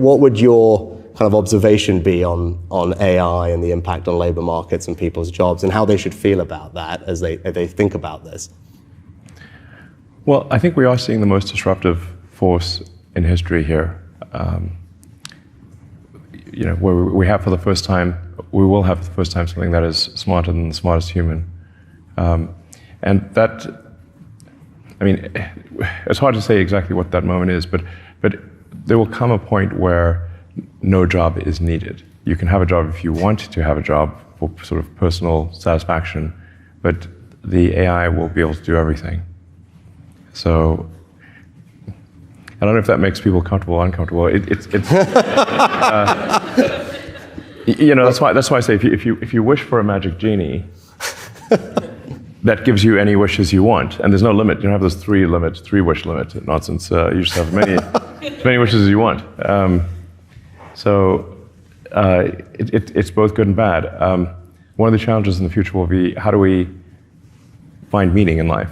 what would your kind of observation be on AI and the impact on labor markets and people's jobs, and how they should feel about that as they think about this? Well, I think we are seeing the most disruptive force in history here. Where we will have for the first time something that is smarter than the smartest human. And that, it's hard to say exactly what that moment is, but there will come a point where no job is needed. You can have a job if you want to have a job for sort of personal satisfaction, but the AI will be able to do everything. So I don't know if that makes people comfortable or uncomfortable. That's why I say if you wish for a magic genie, that gives you any wishes you want, and there's no limit. You don't have those three wish limit nonsense. You just have as many wishes as you want. It's both good and bad. One of the challenges in the future will be, how do we find meaning in life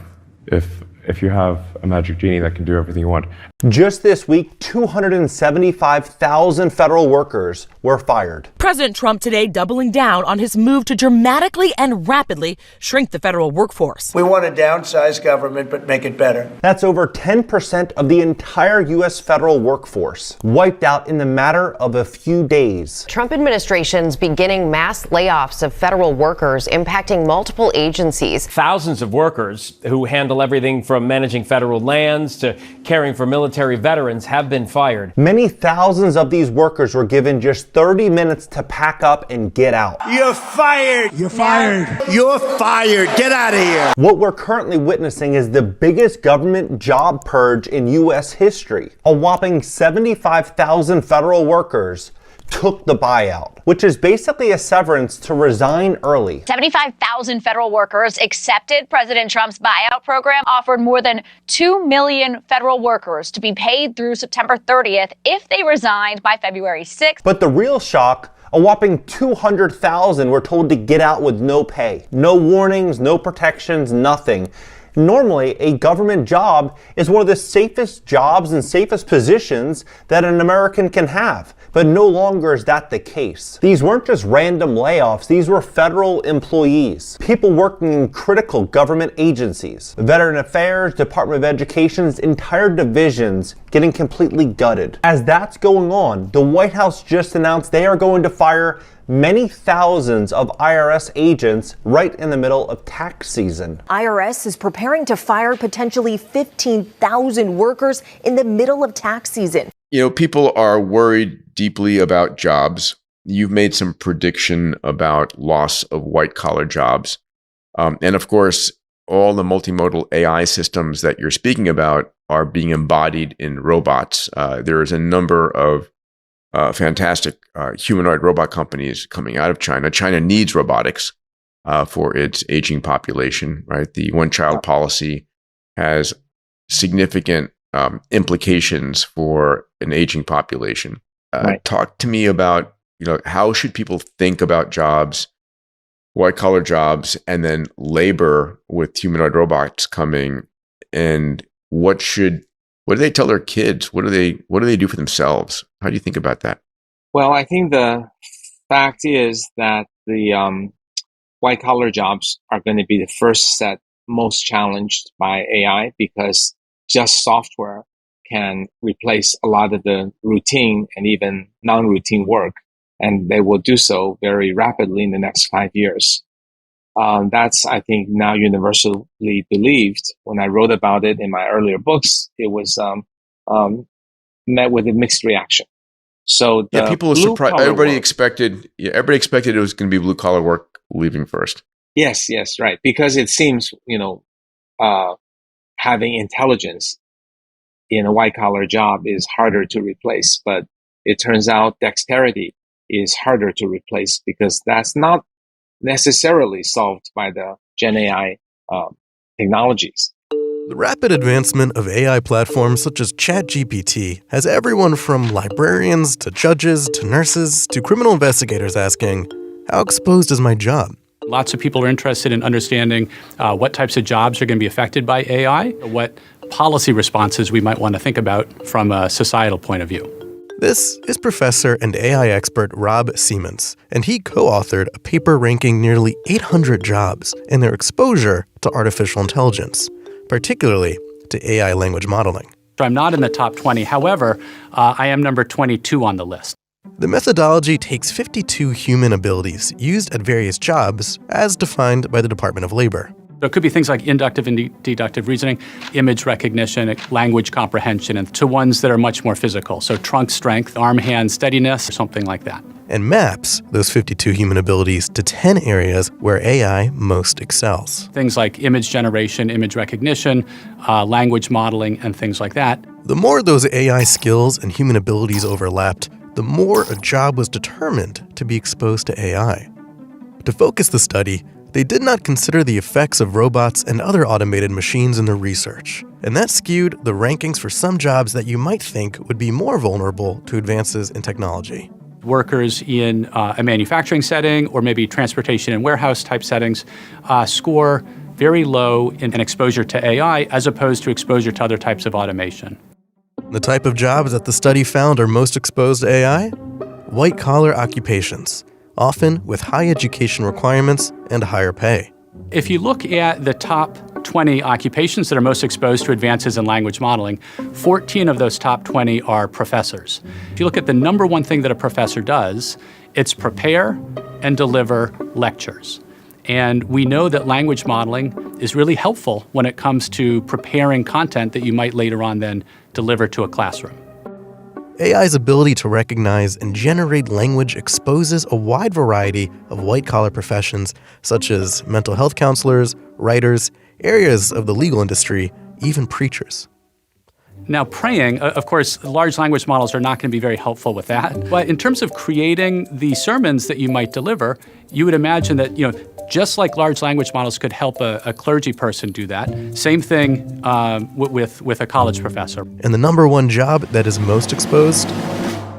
if you have a magic genie that can do everything you want? Just this week, 275,000 federal workers were fired. President Trump today doubling down on his move to dramatically and rapidly shrink the federal workforce. We want to downsize government, but make it better. That's over 10% of the entire U.S. federal workforce, wiped out in the matter of a few days. Trump administration's beginning mass layoffs of federal workers, impacting multiple agencies. Thousands of workers who handle everything from managing federal lands to caring for military veterans have been fired. Many thousands of these workers were given just 30 minutes to pack up and get out. You're fired. You're fired. You're fired. Get out of here. What we're currently witnessing is the biggest government job purge in U.S. history. A whopping 75,000 federal workers took the buyout, which is basically a severance to resign early. 75,000 federal workers accepted President Trump's buyout program, offered more than 2 million federal workers to be paid through September 30th if they resigned by February 6th. But the real shock, a whopping 200,000 were told to get out with no pay. No warnings, no protections, nothing. Normally, a government job is one of the safest jobs and safest positions that an American can have. But no longer is that the case. These weren't just random layoffs, these were federal employees. People working in critical government agencies. Veteran Affairs, Department of Education's entire divisions getting completely gutted. As that's going on, the White House just announced they are going to fire many thousands of IRS agents right in the middle of tax season. IRS is preparing to fire potentially 15,000 workers in the middle of tax season. People are worried deeply about jobs. You've made some prediction about loss of white-collar jobs. And of course, all the multimodal AI systems that you're speaking about are being embodied in robots. There is a number of fantastic humanoid robot companies coming out of China. China needs robotics for its aging population, right? The one-child policy has significant implications for an aging population. Right. Talk to me about, how should people think about jobs, white-collar jobs, and then labor with humanoid robots coming, and what do they tell their kids? What do they do for themselves? How do you think about that? Well, I think the fact is that the white-collar jobs are going to be the first set most challenged by AI, because just software can replace a lot of the routine and even non-routine work, and they will do so very rapidly in the next 5 years. That's, I think, now universally believed. When I wrote about it in my earlier books, it was met with a mixed reaction. So people were surprised. Everybody expected it was going to be blue-collar work leaving first. Yes, right. Because it seems, having intelligence in a white-collar job is harder to replace. But it turns out dexterity is harder to replace, because that's not necessarily solved by the Gen AI technologies. The rapid advancement of AI platforms such as ChatGPT has everyone from librarians to judges to nurses to criminal investigators asking, how exposed is my job? Lots of people are interested in understanding what types of jobs are going to be affected by AI, what policy responses we might want to think about from a societal point of view. This is professor and AI expert Rob Siemens, and he co-authored a paper ranking nearly 800 jobs and their exposure to artificial intelligence, particularly to AI language modeling. So I'm not in the top 20. However, I am number 22 on the list. The methodology takes 52 human abilities used at various jobs as defined by the Department of Labor. So it could be things like inductive and deductive reasoning, image recognition, language comprehension, and to ones that are much more physical. So trunk strength, arm-hand steadiness, something like that. And maps those 52 human abilities to 10 areas where AI most excels. Things like image generation, image recognition, language modeling, and things like that. The more those AI skills and human abilities overlapped, the more a job was determined to be exposed to AI. To focus the study, they did not consider the effects of robots and other automated machines in their research, and that skewed the rankings for some jobs that you might think would be more vulnerable to advances in technology. Workers in a manufacturing setting or maybe transportation and warehouse type settings score very low in exposure to AI as opposed to exposure to other types of automation. The type of jobs that the study found are most exposed to AI? White-collar occupations, often with high education requirements and higher pay. If you look at the top 20 occupations that are most exposed to advances in language modeling, 14 of those top 20 are professors. If you look at the number one thing that a professor does, it's prepare and deliver lectures. And we know that language modeling is really helpful when it comes to preparing content that you might later on then deliver to a classroom. AI's ability to recognize and generate language exposes a wide variety of white-collar professions such as mental health counselors, writers, areas of the legal industry, even preachers. Now, praying, of course, large language models are not going to be very helpful with that. But in terms of creating the sermons that you might deliver, you would imagine that, just like large language models could help a clergy person do that, same thing with a college professor. And the number one job that is most exposed?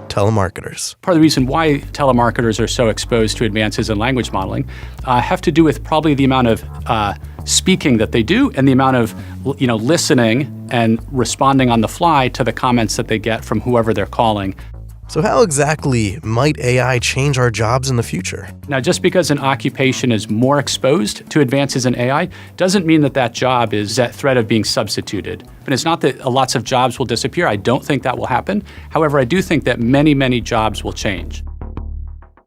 Telemarketers. Part of the reason why telemarketers are so exposed to advances in language modeling have to do with probably the amount of speaking that they do and the amount of listening and responding on the fly to the comments that they get from whoever they're calling. So how exactly might AI change our jobs in the future? Now, just because an occupation is more exposed to advances in AI doesn't mean that that job is at threat of being substituted. But it's not that lots of jobs will disappear. I don't think that will happen. However, I do think that many, many jobs will change.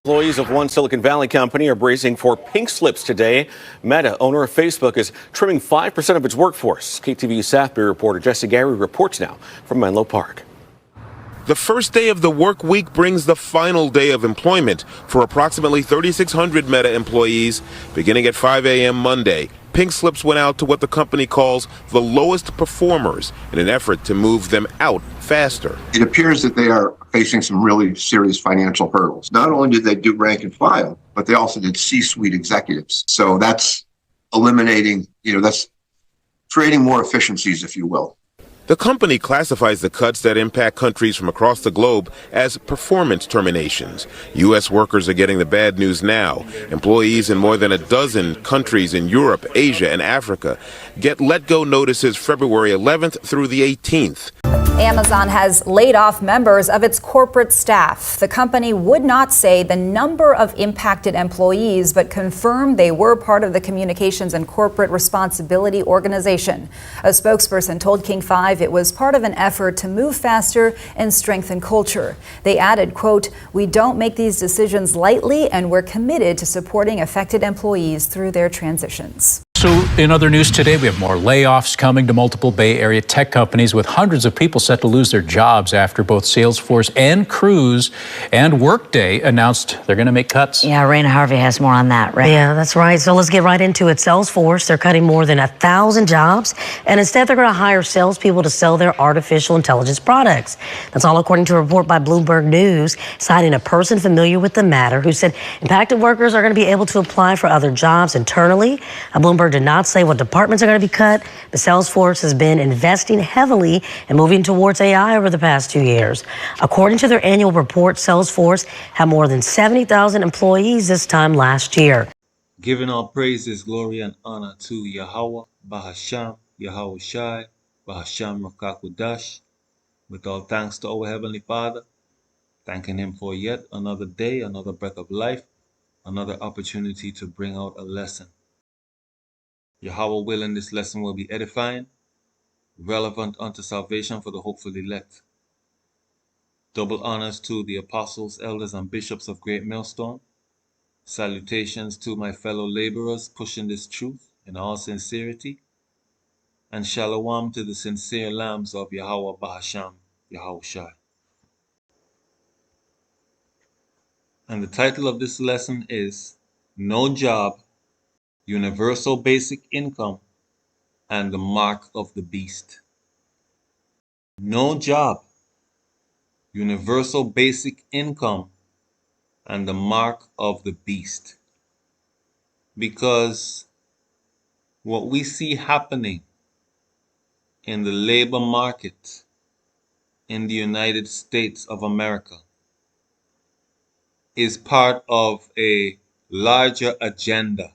Employees of one Silicon Valley company are bracing for pink slips today. Meta, owner of Facebook, is trimming 5% of its workforce. KTVU Southbury reporter Jesse Gary reports now from Menlo Park. The first day of the work week brings the final day of employment for approximately 3,600 Meta employees. Beginning at 5 a.m. Monday, pink slips went out to what the company calls the lowest performers in an effort to move them out faster. It appears that they are facing some really serious financial hurdles. Not only did they do rank and file, but they also did C-suite executives. So that's eliminating, that's creating more efficiencies, if you will. The company classifies the cuts that impact countries from across the globe as performance terminations. U.S. workers are getting the bad news now. Employees in more than a dozen countries in Europe, Asia, and Africa get let-go notices February 11th through the 18th. Amazon has laid off members of its corporate staff. The company would not say the number of impacted employees, but confirmed they were part of the Communications and Corporate Responsibility Organization. A spokesperson told King 5 it was part of an effort to move faster and strengthen culture. They added, quote, "We don't make these decisions lightly, and we're committed to supporting affected employees through their transitions." So in other news today, we have more layoffs coming to multiple Bay Area tech companies, with hundreds of people set to lose their jobs after both Salesforce and Cruise and Workday announced they're going to make cuts. Yeah, Raina Harvey has more on that, right? Yeah, that's right. So let's get right into it. Salesforce, they're cutting more than 1,000 jobs, and instead they're going to hire salespeople to sell their artificial intelligence products. That's all according to a report by Bloomberg News, citing a person familiar with the matter who said impacted workers are going to be able to apply for other jobs internally. Bloomberg did not say what departments are going to be cut, but Salesforce has been investing heavily and moving towards AI over the past 2 years. According to their annual report, Salesforce had more than 70,000 employees this time last year. Giving all praises, glory, and honor to Yahawah, Bahasham, Yahawashi, Bahasham Rakakudash, with all thanks to our Heavenly Father. thanking Him for yet another day, another breath of life, another opportunity to bring out a lesson. Yahawah willing, this lesson will be edifying, relevant unto salvation for the hopeful elect. Double honors to the apostles, elders, and bishops of Great Millstone. Salutations to my fellow laborers pushing this truth in all sincerity. And shalom to the sincere lambs of Yahawah Bahasham, Yahawashi. And the title of this lesson is No Job, Universal Basic Income, and the Mark of the Beast. No job, universal basic income, and the mark of the beast. Because what we see happening in the labor market in the United States of America is part of a larger agenda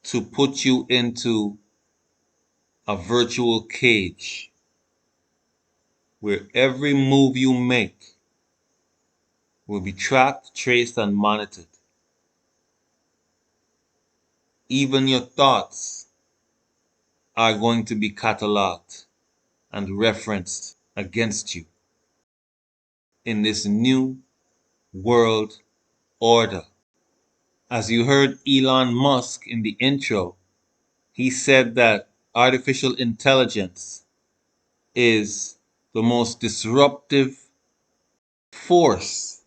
to put you into a virtual cage where every move you make will be tracked, traced, and monitored. Even your thoughts are going to be cataloged and referenced against you in this new world order. As you heard Elon Musk in the intro, he said that artificial intelligence is the most disruptive force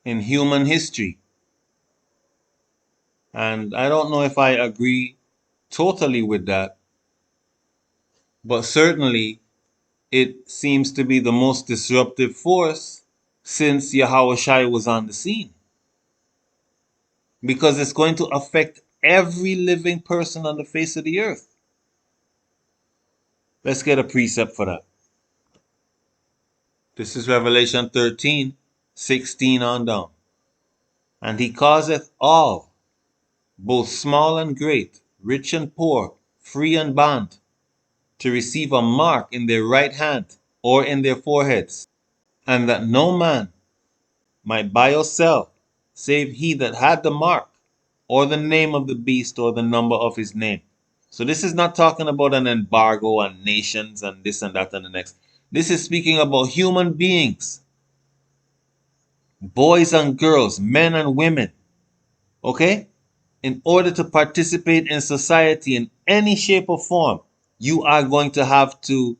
in human history. And I don't know if I agree totally with that, but certainly it seems to be the most disruptive force since Yahawashi was on the scene. Because it's going to affect every living person on the face of the earth. Let's get a precept for that. This is Revelation 13:16 on down. And he causeth all, both small and great, rich and poor, free and bond, to receive a mark in their right hand or in their foreheads, and that no man might buy or sell, save he that had the mark, or the name of the beast, or the number of his name. So this is not talking about an embargo on nations and this and that and the next. This is speaking about human beings, boys and girls, men and women, okay? In order to participate in society in any shape or form, you are going to have to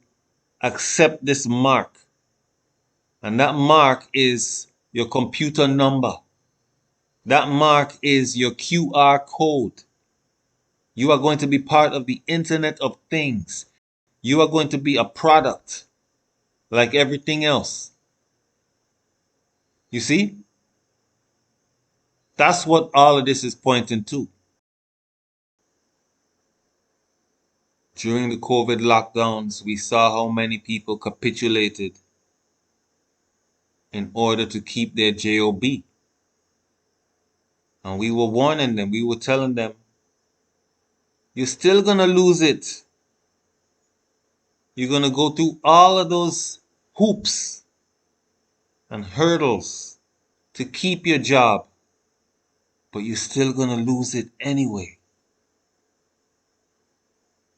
accept this mark. And that mark is your computer number. That mark is your QR code. You are going to be part of the Internet of Things. You are going to be a product like everything else. You see? That's what all of this is pointing to. During the COVID lockdowns, we saw how many people capitulated in order to keep their job. And we were warning them, we were telling them, you're still going to lose it. You're going to go through all of those hoops and hurdles to keep your job, but you're still going to lose it anyway.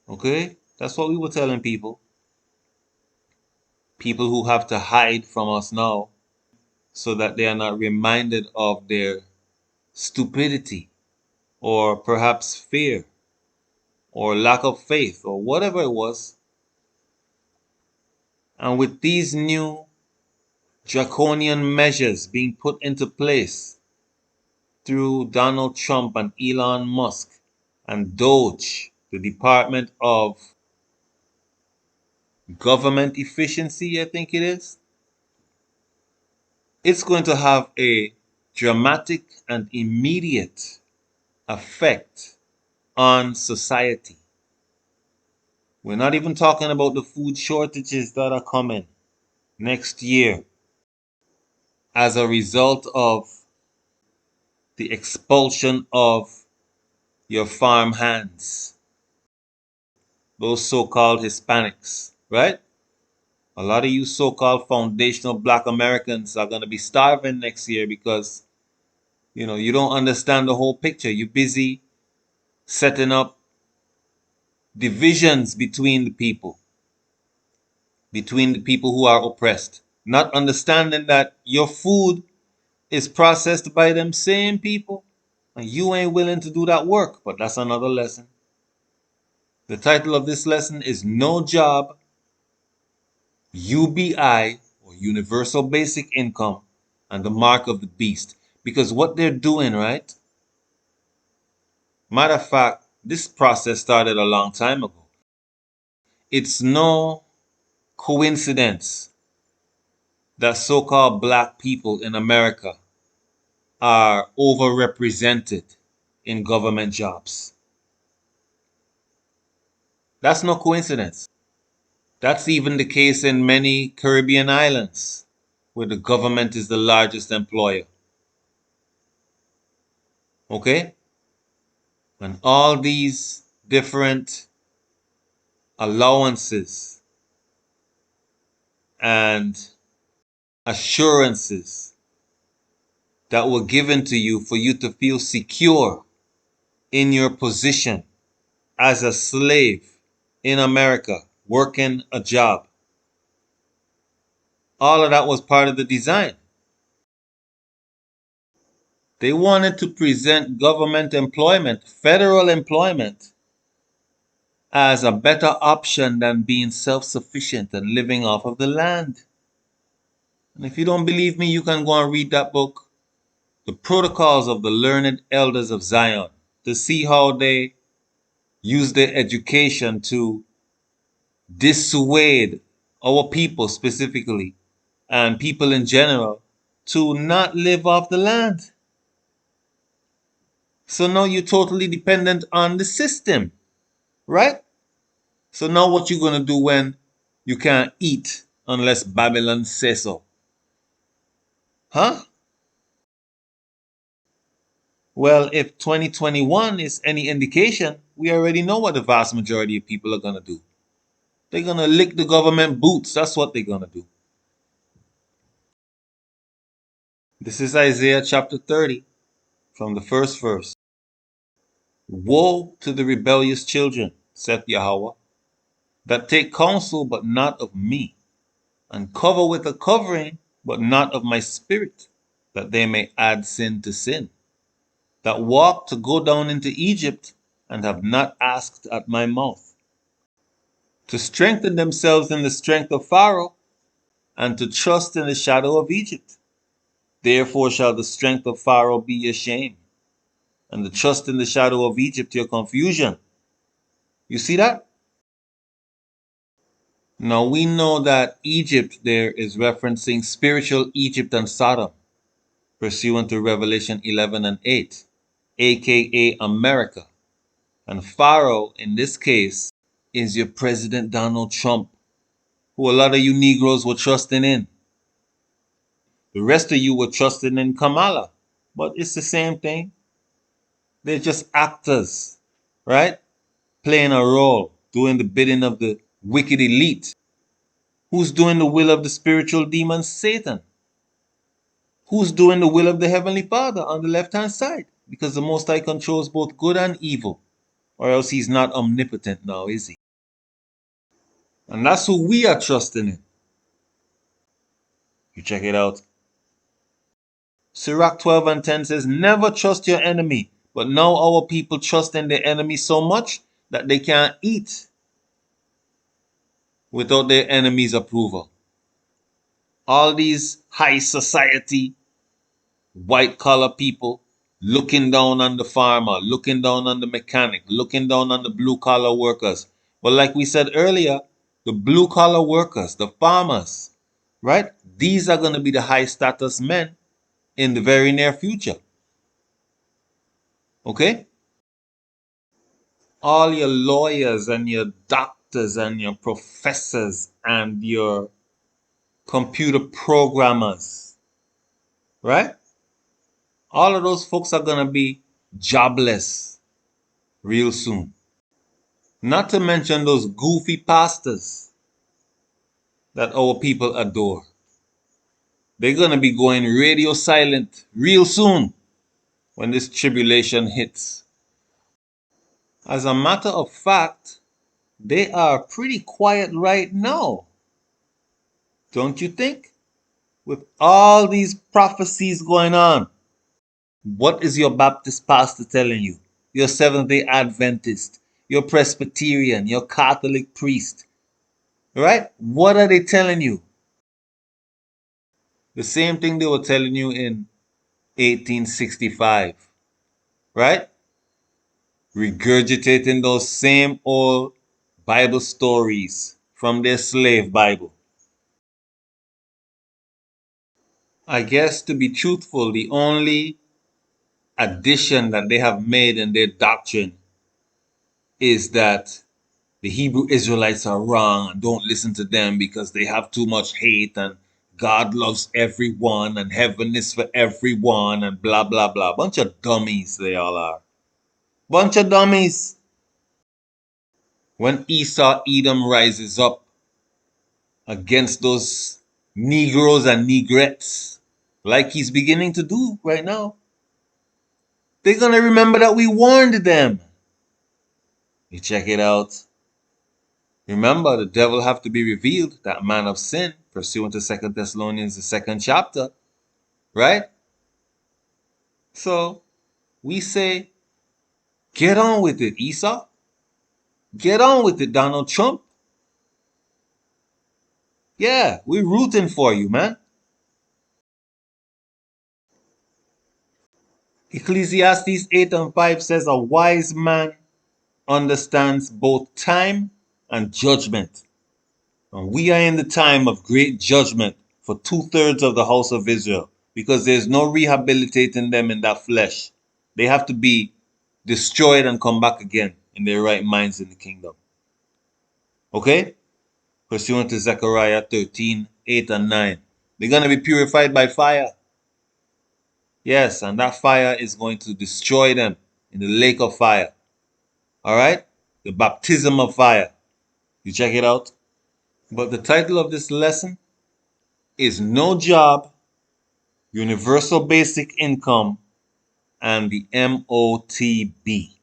Okay? That's what we were telling people. People who have to hide from us now so that they are not reminded of their stupidity or perhaps fear or lack of faith or whatever it was. And with these new draconian measures being put into place through Donald Trump and Elon Musk and Doge, the Department of Government Efficiency, I think it is, it's going to have a dramatic and immediate effect on society. We're not even talking about the food shortages that are coming next year as a result of the expulsion of your farm hands, those so-called Hispanics, right? A lot of you so-called foundational Black Americans are going to be starving next year because, you don't understand the whole picture. You're busy setting up divisions between the people who are oppressed, not understanding that your food is processed by them same people, and you ain't willing to do that work. But that's another lesson. The title of this lesson is No Job, UBI, or Universal Basic Income, and the Mark of the Beast. Because what they're doing, right? Matter of fact, this process started a long time ago. It's no coincidence that so-called Black people in America are overrepresented in government jobs. That's no coincidence. That's even the case in many Caribbean islands, where the government is the largest employer. Okay? And all these different allowances and assurances that were given to you for you to feel secure in your position as a slave in America, working a job. All of that was part of the design. They wanted to present government employment, federal employment, as a better option than being self-sufficient and living off of the land. And if you don't believe me, you can go and read that book, The Protocols of the Learned Elders of Zion, to see how they use their education to dissuade our people specifically, and people in general, to not live off the land. So now you're totally dependent on the system, right? So now what you going to do when you can't eat unless Babylon says so? Huh? Well, if 2021 is any indication, we already know what the vast majority of people are going to do. They're going to lick the government boots. That's what they're going to do. This is Isaiah chapter 30 from the first verse. Woe to the rebellious children, saith Yahawah, that take counsel but not of me, and cover with a covering but not of my spirit, that they may add sin to sin, that walk to go down into Egypt, and have not asked at my mouth, to strengthen themselves in the strength of Pharaoh, and to trust in the shadow of Egypt. Therefore shall the strength of Pharaoh be your shame, and the trust in the shadow of Egypt your confusion. You see that? Now we know that Egypt there is referencing spiritual Egypt and Sodom, pursuant to Revelation 11 and 8, aka America. And Pharaoh, in this case, is your President Donald Trump, who a lot of you Negroes were trusting in. The rest of you were trusting in Kamala, but it's the same thing. They're just actors, right? Playing a role, doing the bidding of the wicked elite. Who's doing the will of the spiritual demon Satan? Who's doing the will of the Heavenly Father on the left-hand side? Because the Most High controls both good and evil, or else he's not omnipotent now, is he? And that's who we are trusting in. You check it out. Sirach 12 and 10 says, never trust your enemy. But now our people trust in their enemy so much that they can't eat without their enemy's approval. All these high society, white collar people looking down on the farmer, looking down on the mechanic, looking down on the blue collar workers. Well, like we said earlier, the blue collar workers, the farmers, right? These are going to be the high status men in the very near future. Okay? All your lawyers and your doctors and your professors and your computer programmers, right? All of those folks are going to be jobless real soon. Not to mention those goofy pastors that our people adore. They're going to be going radio silent real soon when this tribulation hits. As a matter of fact, they are pretty quiet right now. Don't you think? With all these prophecies going on, what is your Baptist pastor telling you? Your Seventh-day Adventist, your Presbyterian, your Catholic priest, right? What are they telling you? The same thing they were telling you in 1865, right? Regurgitating those same old Bible stories from their slave Bible. I guess, to be truthful, the only addition that they have made in their doctrine is that the Hebrew Israelites are wrong and don't listen to them because they have too much hate and God loves everyone and heaven is for everyone and blah, blah, blah. Bunch of dummies they all are. Bunch of dummies. When Esau, Edom rises up against those Negroes and Negrettes, like he's beginning to do right now, they're going to remember that we warned them. You check it out. Remember, the devil have to be revealed, that man of sin, pursuant to 2 Thessalonians, the 2nd chapter. Right? So, we say, get on with it, Esau. Get on with it, Donald Trump. Yeah, we're rooting for you, man. Ecclesiastes 8:5 says, a wise man understands both time and judgment. And we are in the time of great judgment for 2/3 of the house of Israel, because there's no rehabilitating them in that flesh. They have to be destroyed and come back again in their right minds in the kingdom. Okay? Pursuant to Zechariah 13:8 and 9. They're going to be purified by fire. Yes, and that fire is going to destroy them in the lake of fire. All right? The baptism of fire. You check it out. But the title of this lesson is No Job, Universal Basic Income, and the MOTB.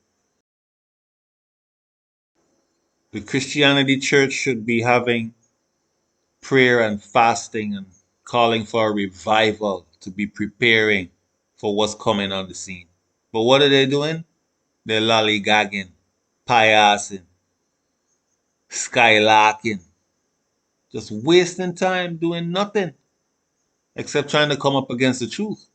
The Christianity Church should be having prayer and fasting and calling for a revival to be preparing for what's coming on the scene. But what are they doing? They're lollygagging, payasing, skylarking, just wasting time doing nothing except trying to come up against the truth.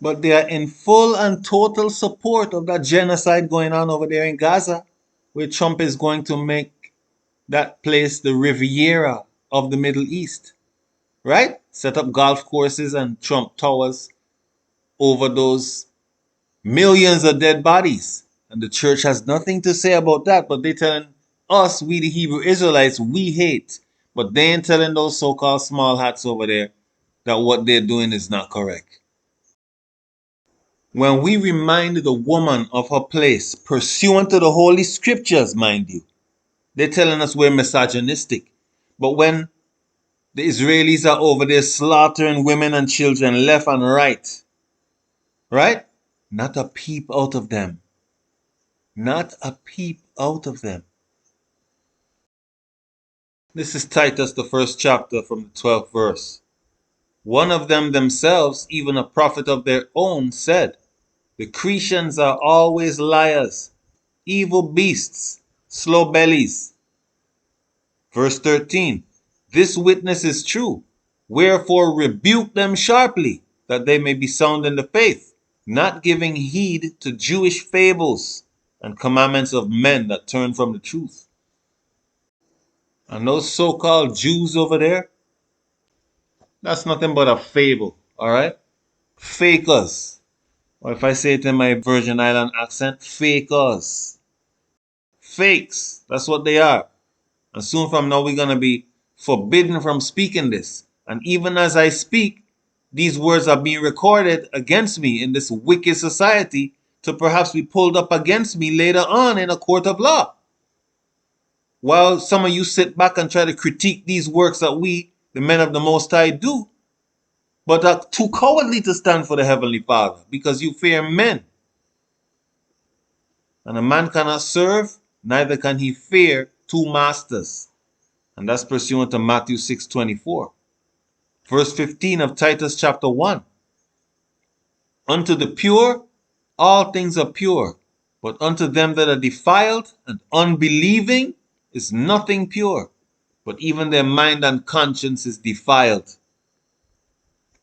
But they are in full and total support of that genocide going on over there in Gaza, where Trump is going to make that place the Riviera of the Middle East. Right? Set up golf courses and Trump towers over those millions of dead bodies. And the church has nothing to say about that, but they're telling us, we the Hebrew Israelites, we hate. But they ain't telling those so-called small hats over there that what they're doing is not correct. When we remind the woman of her place, pursuant to the Holy Scriptures, mind you, they're telling us we're misogynistic. But when the Israelis are over there slaughtering women and children left and right, right? Not a peep out of them. Not a peep out of them. This is Titus, the 1st chapter from the 12th verse. One of them themselves, even a prophet of their own, said, the Cretians are always liars, evil beasts, slow bellies. Verse 13, this witness is true. Wherefore rebuke them sharply, that they may be sound in the faith, not giving heed to Jewish fables and commandments of men that turn from the truth. And those so-called Jews over there, that's nothing but a fable, all right? Fakers. Or if I say it in my Virgin Island accent, fakers. Fakes. That's what they are. And soon from now, we're going to be forbidden from speaking this. And even as I speak, these words are being recorded against me in this wicked society to perhaps be pulled up against me later on in a court of law. while some of you sit back and try to critique these works that we, the men of the Most High, do, but are too cowardly to stand for the Heavenly Father because you fear men. And a man cannot serve, neither can he fear two masters. And that's pursuant to Matthew 6:24. Verse 15 of Titus chapter 1. Unto the pure, all things are pure, but unto them that are defiled and unbelieving is nothing pure, but even their mind and conscience is defiled.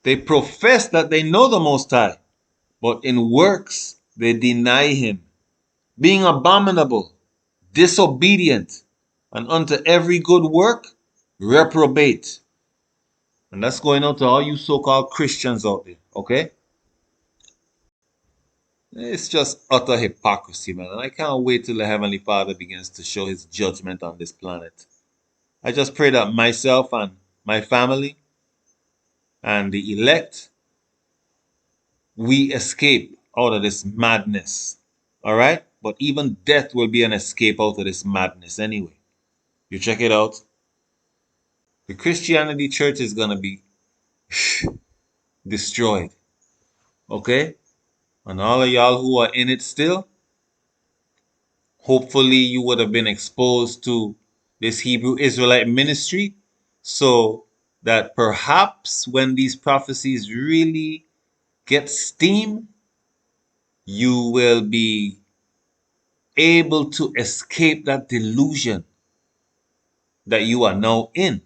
They profess that they know the Most High, but in works they deny him, being abominable, disobedient, and unto every good work reprobate. And that's going out to all you so-called Christians out there, okay? It's just utter hypocrisy, man. And I can't wait till the Heavenly Father begins to show his judgment on this planet. I just pray that myself and my family and the elect, we escape out of this madness. All right? But even death will be an escape out of this madness anyway. You check it out. The Christianity church is going to be destroyed. Okay? And all of y'all who are in it still, hopefully you would have been exposed to this Hebrew Israelite ministry so that perhaps when these prophecies really get steam, you will be able to escape that delusion that you are now in.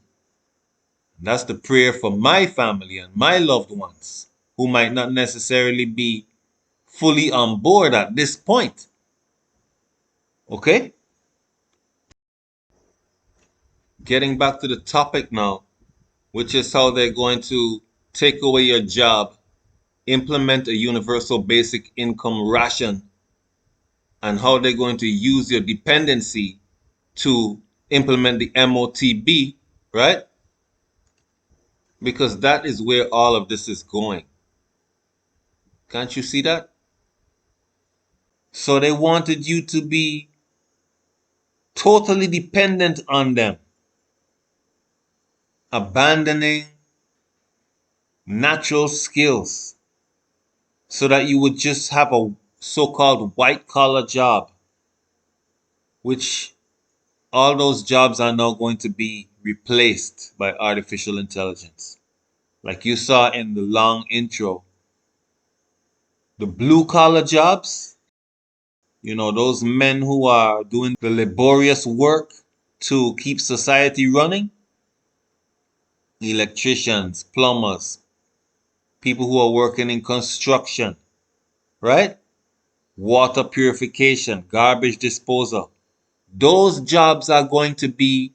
And that's the prayer for my family and my loved ones who might not necessarily be fully on board at this point. Okay? Getting back to the topic now, which is how they're going to take away your job, implement a universal basic income ration, and how they're going to use your dependency to implement the MOTB, right? Because that is where all of this is going. Can't you see that? So they wanted you to be totally dependent on them, abandoning natural skills so that you would just have a so-called white-collar job, which all those jobs are now going to be replaced by artificial intelligence. Like you saw in the long intro, the blue-collar jobs, you know, those men who are doing the laborious work to keep society running, electricians, plumbers, people who are working in construction, right? Water purification, garbage disposal. Those jobs are going to be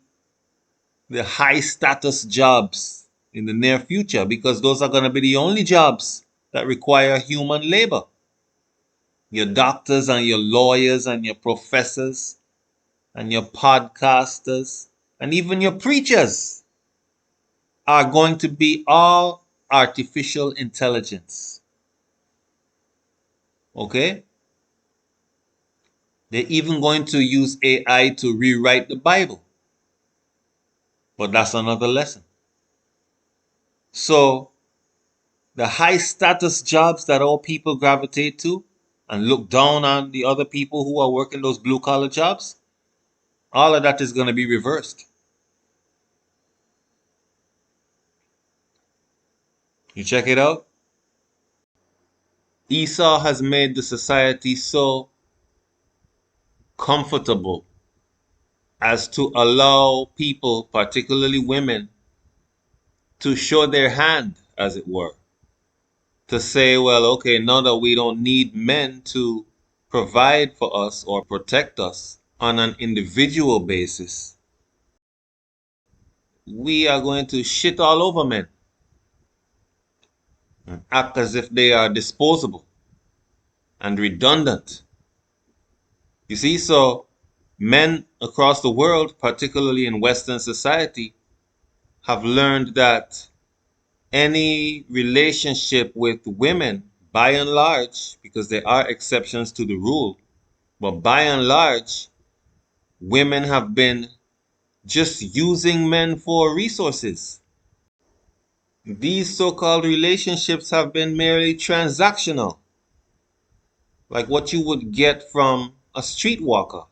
the high status jobs in the near future because those are going to be the only jobs that require human labor. Your doctors and your lawyers and your professors and your podcasters and even your preachers are going to be all artificial intelligence. Okay? They're even going to use AI to rewrite the Bible. But that's another lesson. So, the high status jobs that all people gravitate to and look down on the other people who are working those blue collar jobs, all of that is going to be reversed. You check it out. Esau has made the society so comfortable as to allow people, particularly women, to show their hand, as it were. To say, well, okay, now that we don't need men to provide for us or protect us on an individual basis, we are going to shit all over men and act as if they are disposable and redundant. You see, so men across the world, particularly in Western society, have learned that any relationship with women, by and large, because there are exceptions to the rule, but by and large, women have been just using men for resources. These so-called relationships have been merely transactional, like what you would get from a streetwalker,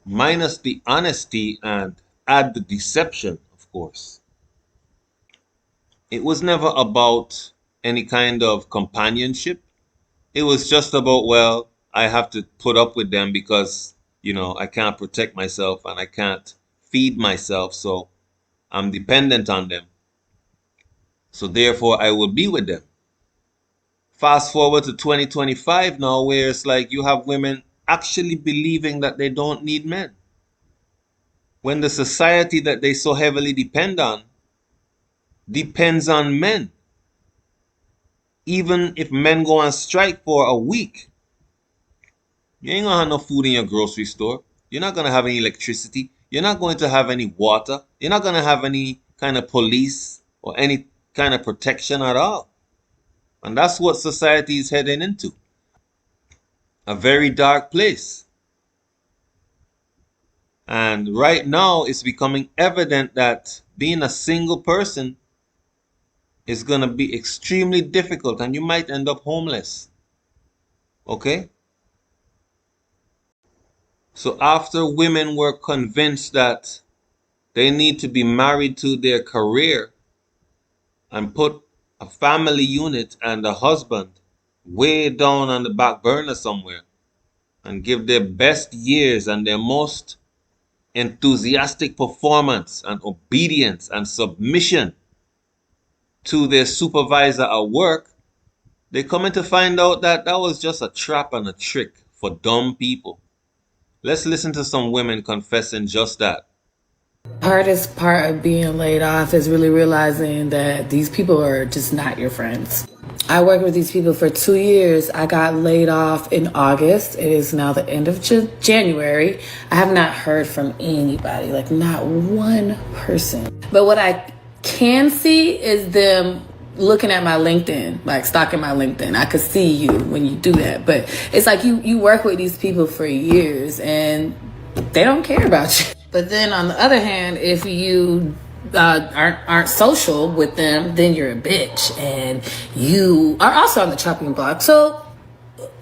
minus the honesty and add the deception, of course. It was never about any kind of companionship. It was just about, well, I have to put up with them because, I can't protect myself and I can't feed myself, so I'm dependent on them. So therefore, I will be with them. Fast forward to 2025 now, where it's like you have women actually believing that they don't need men, when the society that they so heavily depend on depends on men. Even if men go on strike for a week, you ain't gonna have no food in your grocery store. You're not gonna have any electricity. You're not going to have any water. You're not gonna have any kind of police or any kind of protection at all. And that's what society is heading into. A very dark place. And right now, it's becoming evident that being a single person is going to be extremely difficult, and you might end up homeless. Okay? So after women were convinced that they need to be married to their career and put a family unit and a husband way down on the back burner somewhere and give their best years and their most enthusiastic performance and obedience and submission to their supervisor at work, they come in to find out that that was just a trap and a trick for dumb people. Let's listen to some women confessing just that. The hardest part of being laid off is really realizing that these people are just not your friends. I worked with these people for 2 years. I got laid off in August. It is now the end of January. I have not heard from anybody, like not one person. But what I can see is them looking at my LinkedIn, like stalking my LinkedIn. I could see you when you do that. But it's like you work with these people for years and they don't care about you. But then on the other hand, if you aren't social with them, then you're a bitch and you are also on the chopping block. So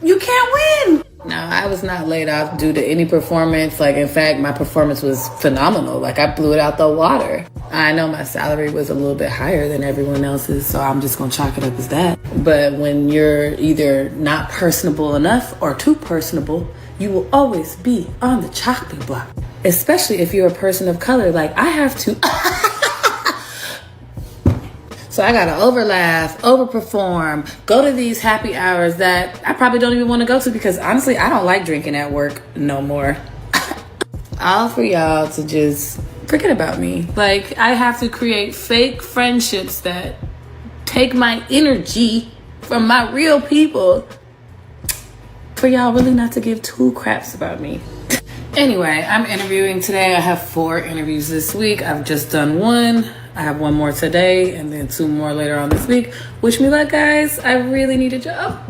you can't win. No, I was not laid off due to any performance. Like, in fact, my performance was phenomenal. Like, I blew it out the water. I know my salary was a little bit higher than everyone else's, so I'm just going to chalk it up as that. But when you're either not personable enough or too personable, you will always be on the chopping block. Especially if you're a person of color. Like, I have to... So I gotta overlaugh, overperform, go to these happy hours that I probably don't even want to go to because honestly, I don't like drinking at work no more. All for y'all to just forget about me. Like, I have to create fake friendships that take my energy from my real people for y'all really not to give two craps about me. Anyway, I'm interviewing today. I have 4 interviews this week. I've just done 1. I have 1 more today and then 2 more later on this week. Wish me luck, guys. I really need a job.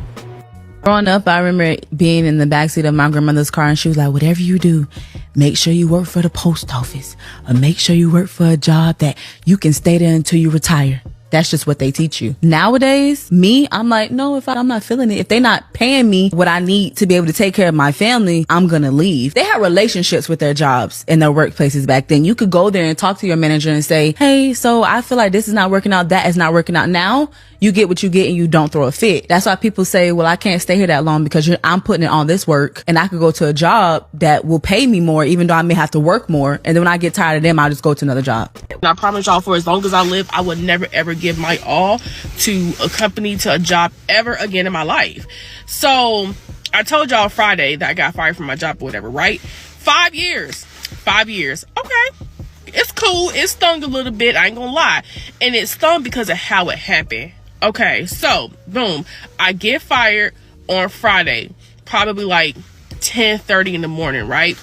Growing up, I remember being in the backseat of my grandmother's car and she was like, whatever you do, make sure you work for the post office or make sure you work for a job that you can stay there until you retire. That's just what they teach you. Nowadays, I'm like, no, if I'm not feeling it, if they're not paying me what I need to be able to take care of my family, I'm going to leave. They had relationships with their jobs and their workplaces back then. You could go there and talk to your manager and say, hey, so I feel like this is not working out. That is not working out. Now you get what you get and you don't throw a fit. That's why people say, well, I can't stay here that long because I'm putting in all this work and I could go to a job that will pay me more, even though I may have to work more. And then when I get tired of them, I'll just go to another job. And I promise y'all, for as long as I live, I would never, ever give my all to a company, to a job ever again in my life. So I told y'all Friday that I got fired from my job or whatever, right? 5 years. 5 years. Okay. It's cool. It stung a little bit. I ain't gonna lie. And it stung because of how it happened. Okay. So, boom. I get fired on Friday, probably like 10:30 in the morning, right?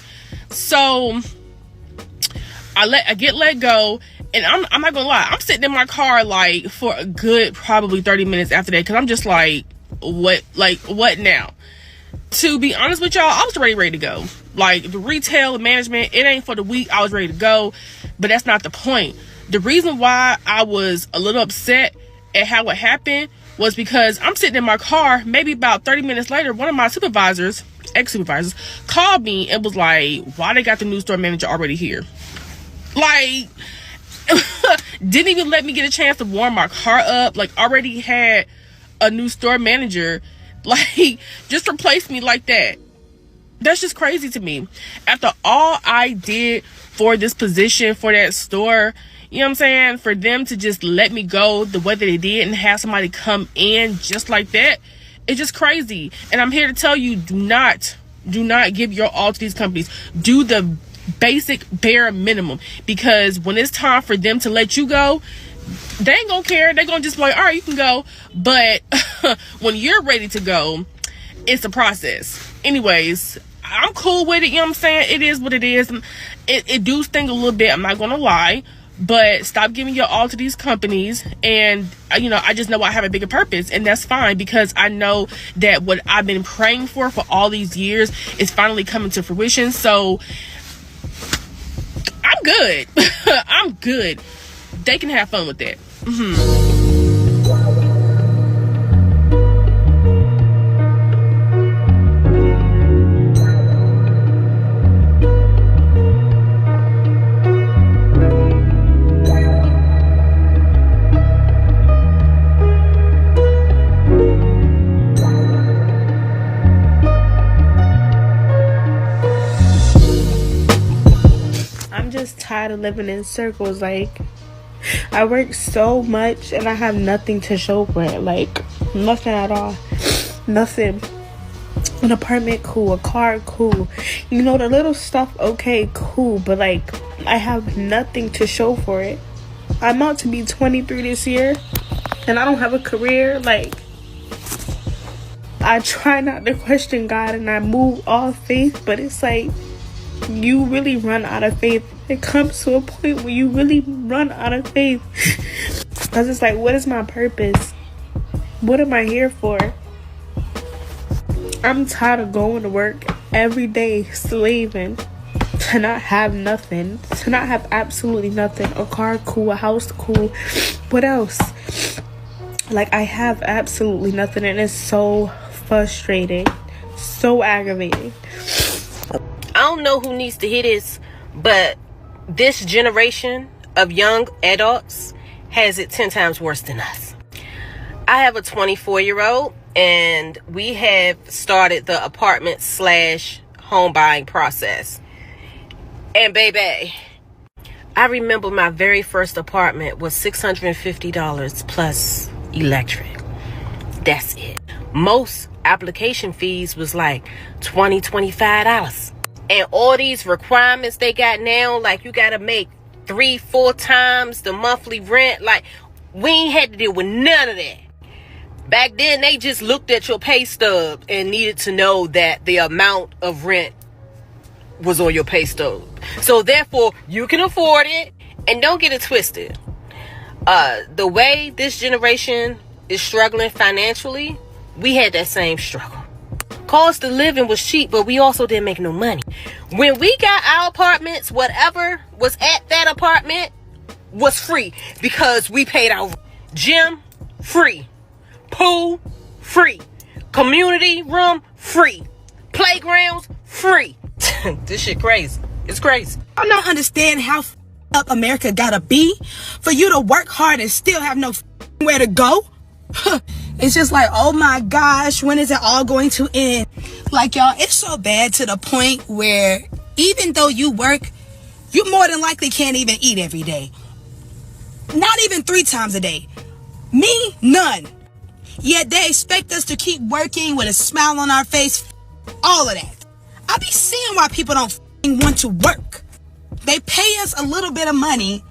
So I get let go. And I'm not gonna lie, I'm sitting in my car like for a good probably 30 minutes after that because I'm just like, what now? To be honest with y'all, I was ready to go. Like, the retail management, it ain't for the weak. I was ready to go, but that's not the point. The reason why I was a little upset at how it happened was because I'm sitting in my car, maybe about 30 minutes later, one of my supervisors, ex-supervisors, called me and was like, why they got the new store manager already here? Like, didn't even let me get a chance to warm my car up. Like, already had a new store manager, like, just replace me like that. That's just crazy to me. After all I did for this position, for that store, you know what I'm saying? For them to just let me go the way that they did and have somebody come in just like that, it's just crazy. And I'm here to tell you, do not give your all to these companies. Do the basic bare minimum, because when it's time for them to let you go, they ain't gonna care. They're gonna just be like, all right, you can go. But when you're ready to go, it's a process. Anyways, I'm cool with it. You know what I'm saying? It is what it is. It do sting a little bit, I'm not gonna lie. But stop giving your all to these companies. And, you know, I just know I have a bigger purpose. And that's fine, because I know that what I've been praying for all these years is finally coming to fruition. So I'm good. I'm good. They can have fun with that. I'm just tired of living in circles. Like, I work so much and I have nothing to show for it. Like, nothing at all. Nothing. An apartment, cool. A car, cool. You know, the little stuff, okay, cool. But, like, I have nothing to show for it. I'm about to be 23 this year and I don't have a career. Like, I try not to question God and I move off faith, but it's like, you really run out of faith. It comes to a point where you really run out of faith. Because it's like, what is my purpose? What am I here for? I'm tired of going to work every day, slaving, to not have nothing. To not have absolutely nothing. A car, cool. A house, cool. What else? Like, I have absolutely nothing, and it's so frustrating. So aggravating. I don't know who needs to hear this, but this generation of young adults has it 10 times worse than us. I have a 24-year-old, and we have started the apartment/home buying process. And baby, I remember my very first apartment was $650 plus electric. That's it. Most application fees was like $20, $25. And all these requirements they got now, like you got to make 3-4 times the monthly rent. Like, we ain't had to deal with none of that. Back then, they just looked at your pay stub and needed to know that the amount of rent was on your pay stub. So therefore, you can afford it. And don't get it twisted. The way this generation is struggling financially, we had that same struggle. Cost of living was cheap, but we also didn't make no money. When we got our apartments, whatever was at that apartment was free, because we paid our gym, free. Pool, free. Community room, free. Playgrounds, free. This shit crazy. It's crazy. I don't understand how up America gotta be for you to work hard and still have no where to go. It's just like, oh my gosh, when is it all going to end? Like, y'all, it's so bad to the point where even though you work, you more than likely can't even eat every day. Not even 3 times a day. Me, none. Yet they expect us to keep working with a smile on our face. All of that. I be seeing why people don't want to work. They pay us a little bit of money,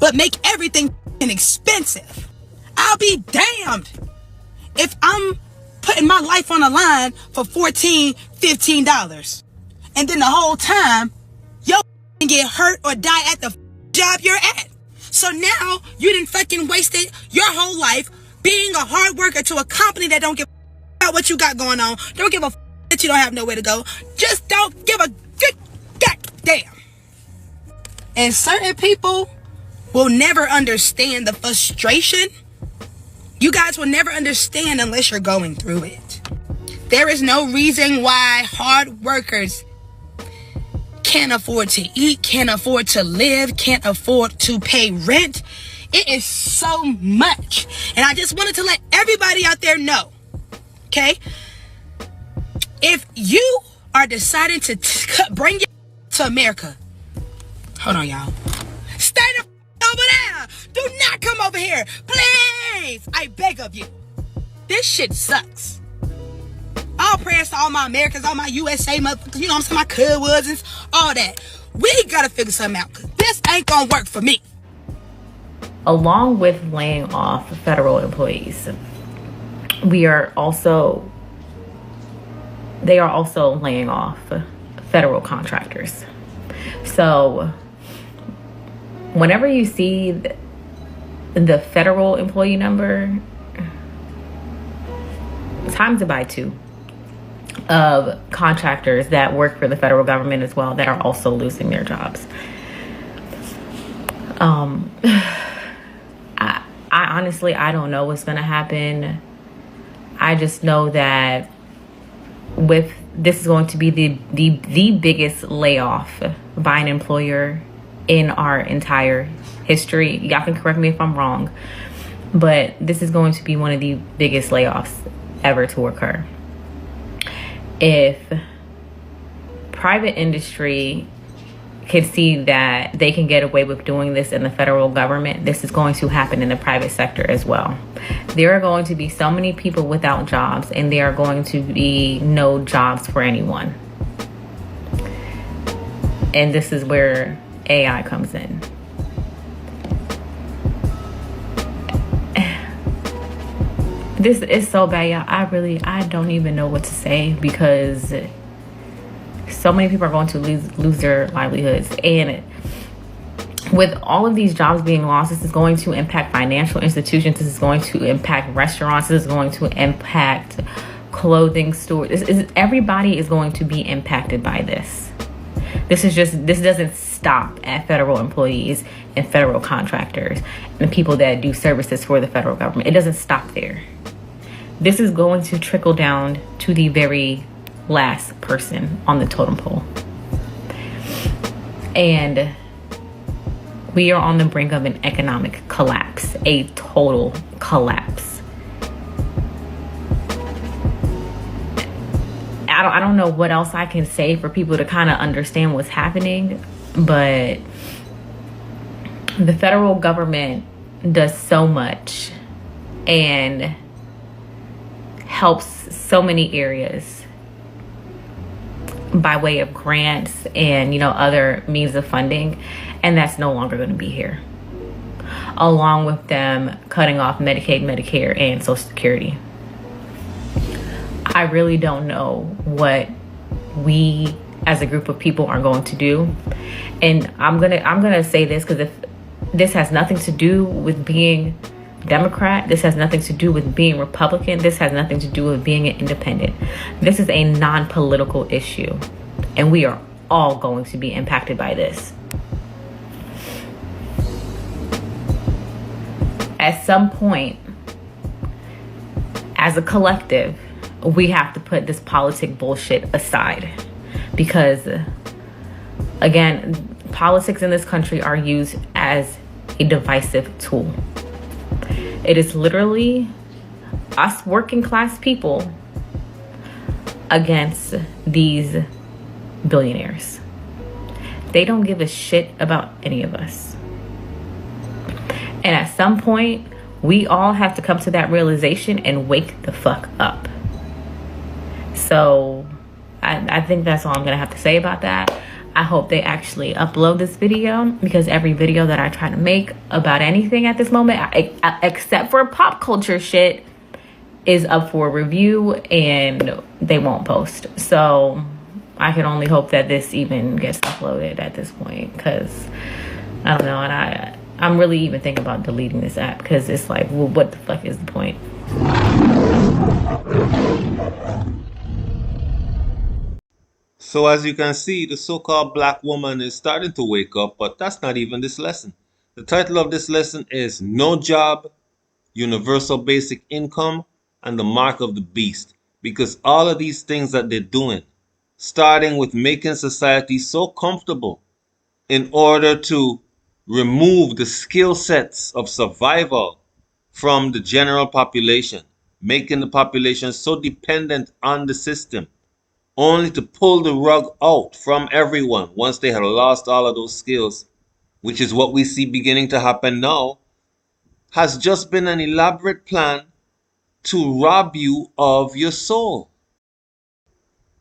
but make everything expensive. I'll be damned if I'm putting my life on the line for $14, $15. And then the whole time, yo get hurt or die at the job you're at. So now you done fucking wasted your whole life being a hard worker to a company that don't give about what you got going on. Don't give a that you don't have nowhere to go. Just don't give a good goddamn. And certain people will never understand the frustration. You guys will never understand unless you're going through it. There is no reason why hard workers can't afford to eat, can't afford to live, can't afford to pay rent. It is so much. And I just wanted to let everybody out there know, okay? If you are deciding to bring your to America, hold on, y'all. Stay the over there. Do not come over here. Please. I beg of you. This shit sucks. All prayers to all my Americans, all my USA motherfuckers, you know what I'm saying, my cousins, all that. We gotta figure something out, because this ain't gonna work for me. Along with laying off federal employees, they are also laying off federal contractors. So whenever you see the federal employee number, times it by 2 of contractors that work for the federal government as well that are also losing their jobs. I honestly, I don't know what's going to happen. I just know that this is going to be the biggest layoff by an employer in our entire history. Y'all can correct me if I'm wrong, but this is going to be one of the biggest layoffs ever to occur. If private industry can see that they can get away with doing this in the federal government, this is going to happen in the private sector as well. There are going to be so many people without jobs, and there are going to be no jobs for anyone. And this is where AI comes in. This is so bad, y'all. I don't even know what to say, because so many people are going to lose their livelihoods. And with all of these jobs being lost, this is going to impact financial institutions. This is going to impact restaurants. This is going to impact clothing stores. Everybody is going to be impacted by this. This doesn't stop at federal employees and federal contractors and people that do services for the federal government. It doesn't stop there. This is going to trickle down to the very last person on the totem pole. And we are on the brink of an economic collapse, a total collapse. I don't know what else I can say for people to kind of understand what's happening, but the federal government does so much and helps so many areas by way of grants and, other means of funding, and that's no longer going to be here. Along with them cutting off Medicaid, Medicare, and Social Security. I really don't know what we as a group of people are going to do. And I'm gonna say this, because if this has nothing to do with being Democrat, this has nothing to do with being Republican, this has nothing to do with being an independent. This is a non-political issue, and we are all going to be impacted by this. At some point, as a collective, we have to put this politic bullshit aside, because again, politics in this country are used as a divisive tool. It is literally us working class people against these billionaires. They don't give a shit about any of us. And at some point, we all have to come to that realization and wake the fuck up. So I think that's all I'm gonna have to say about that. I hope they actually upload this video, because every video that I try to make about anything at this moment, except for pop culture shit, is up for review and they won't post. So I can only hope that this even gets uploaded at this point, because I don't know, and I'm really even thinking about deleting this app, because it's like, well, what the fuck is the point? So as you can see, the so-called black woman is starting to wake up, but that's not even this lesson. The title of this lesson is No Job, Universal Basic Income, and the Mark of the Beast. Because all of these things that they're doing, starting with making society so comfortable in order to remove the skill sets of survival from the general population, making the population so dependent on the system, only to pull the rug out from everyone once they had lost all of those skills, which is what we see beginning to happen now, has just been an elaborate plan to rob you of your soul.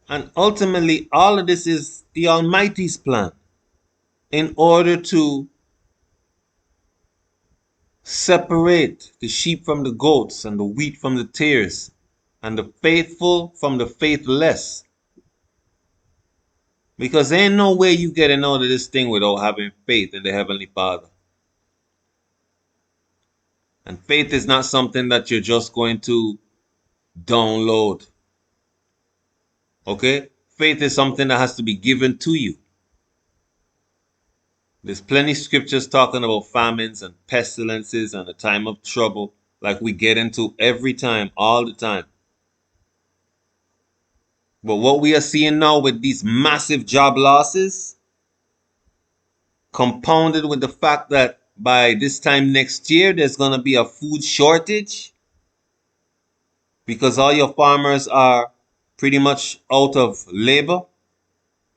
And ultimately, all of this is the Almighty's plan in order to separate the sheep from the goats and the wheat from the tares and the faithful from the faithless. Because there ain't no way you getting out of this thing without having faith in the Heavenly Father. And faith is not something that you're just going to download. Okay? Faith is something that has to be given to you. There's plenty of scriptures talking about famines and pestilences and a time of trouble, like we get into every time, all the time. But what we are seeing now with these massive job losses, compounded with the fact that by this time next year, there's going to be a food shortage because all your farmers are pretty much out of labor,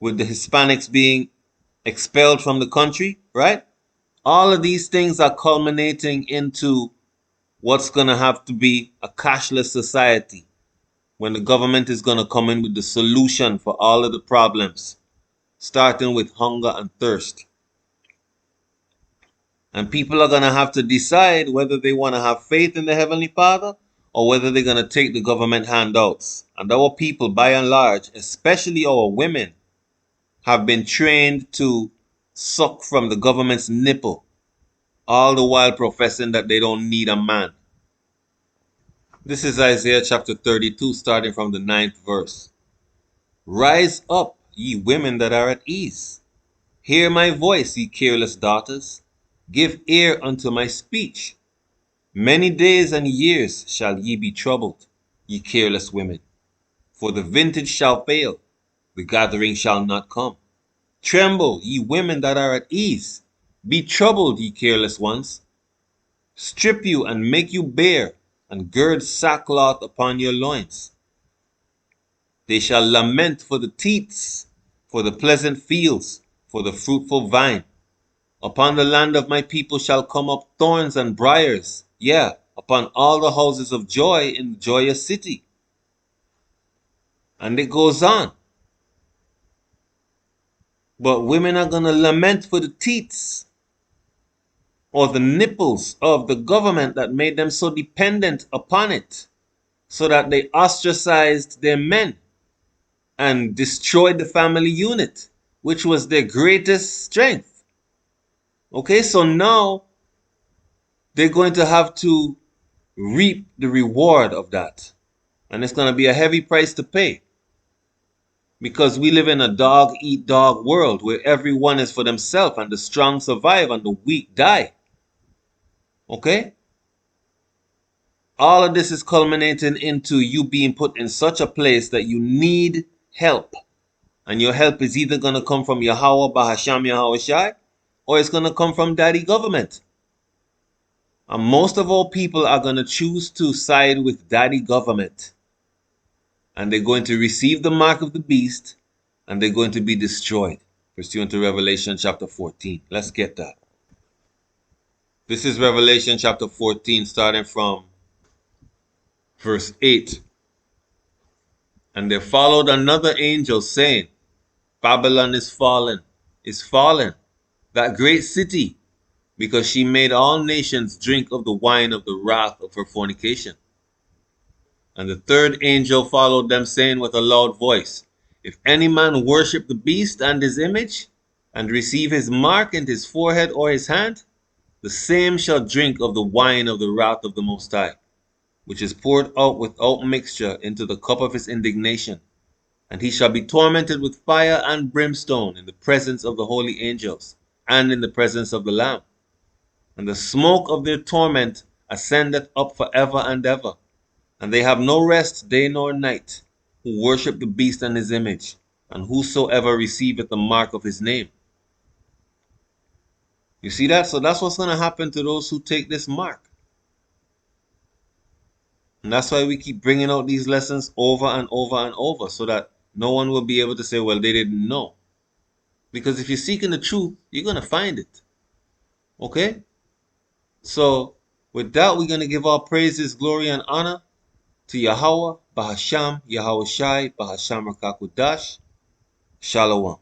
with the Hispanics being expelled from the country, right? All of these things are culminating into what's going to have to be a cashless society when the government is going to come in with the solution for all of the problems, starting with hunger and thirst. And people are going to have to decide whether they want to have faith in the Heavenly Father or whether they're going to take the government handouts. And our people, by and large, especially our women, have been trained to suck from the government's nipple, all the while professing that they don't need a man. This is Isaiah chapter 32, starting from the 9th verse. Rise up, ye women that are at ease. Hear my voice, ye careless daughters. Give ear unto my speech. Many days and years shall ye be troubled, ye careless women. For the vintage shall fail, the gathering shall not come. Tremble, ye women that are at ease. Be troubled, ye careless ones. Strip you and make you bare, and gird sackcloth upon your loins. They shall lament for the teats, for the pleasant fields, for the fruitful vine. Upon the land of my people shall come up thorns and briars, yeah, upon all the houses of joy in the joyous city. And it goes on. But women are going to lament for the teats or the nipples of the government that made them so dependent upon it, so that they ostracized their men and destroyed the family unit, which was their greatest strength. Okay, so now they're going to have to reap the reward of that. And it's going to be a heavy price to pay. Because we live in a dog-eat-dog world where everyone is for themselves and the strong survive and the weak die. Okay? All of this is culminating into you being put in such a place that you need help. And your help is either going to come from Yahawah, Bahasham, Yahawashi, or it's going to come from daddy government. And most of our people are going to choose to side with daddy government. And they're going to receive the mark of the beast, and they're going to be destroyed, pursuant to Revelation chapter 14. Let's get that. This is Revelation chapter 14, starting from verse 8. And there followed another angel saying, Babylon is fallen, that great city, because she made all nations drink of the wine of the wrath of her fornication. And the third angel followed them, saying with a loud voice, If any man worship the beast and his image, and receive his mark in his forehead or his hand, the same shall drink of the wine of the wrath of the Most High, which is poured out without mixture into the cup of his indignation. And he shall be tormented with fire and brimstone in the presence of the holy angels and in the presence of the Lamb. And the smoke of their torment ascendeth up forever and ever. And they have no rest day nor night, who worship the beast and his image, and whosoever receiveth the mark of his name. You see that? So that's what's going to happen to those who take this mark. And that's why we keep bringing out these lessons over and over and over, so that no one will be able to say, well, they didn't know. Because if you're seeking the truth, you're going to find it. Okay? So with that, we're going to give all praises, glory, and honor to Yahawah, Bahasham, Yahawashi, Bahasham Rakakudash. Shalom.